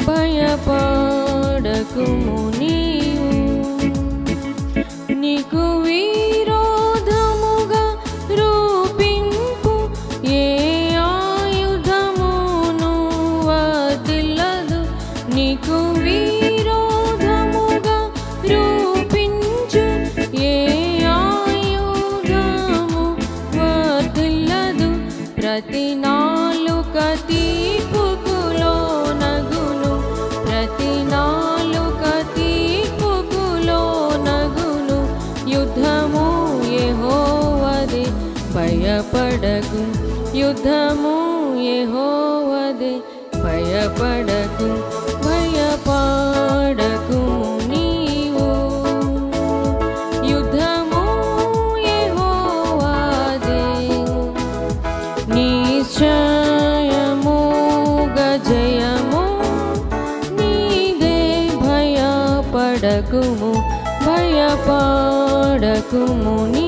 భయపడకుము నీవు. నీకు విరోధముగా రూపింపు ఏ ఆయుధమును వర్ధిల్లదు. నీకు విరోధముగా రూపించు ఏ ఆయుధము వర్ధిల్లదు. ప్రతి నాలుక తీర్పుకు లోనగును, ప్రతి నాలుక తీర్పుకు లోనగును. యుద్ధము యెహోవాదే భయపడకు, యుద్ధము యెహోవాదే భయపడకు, భయపడకు నీవు. యుద్ధము యెహోవాదే, నిశ్చయముగా జయము నీదే. భయపడకుము, భయపడకుము నీ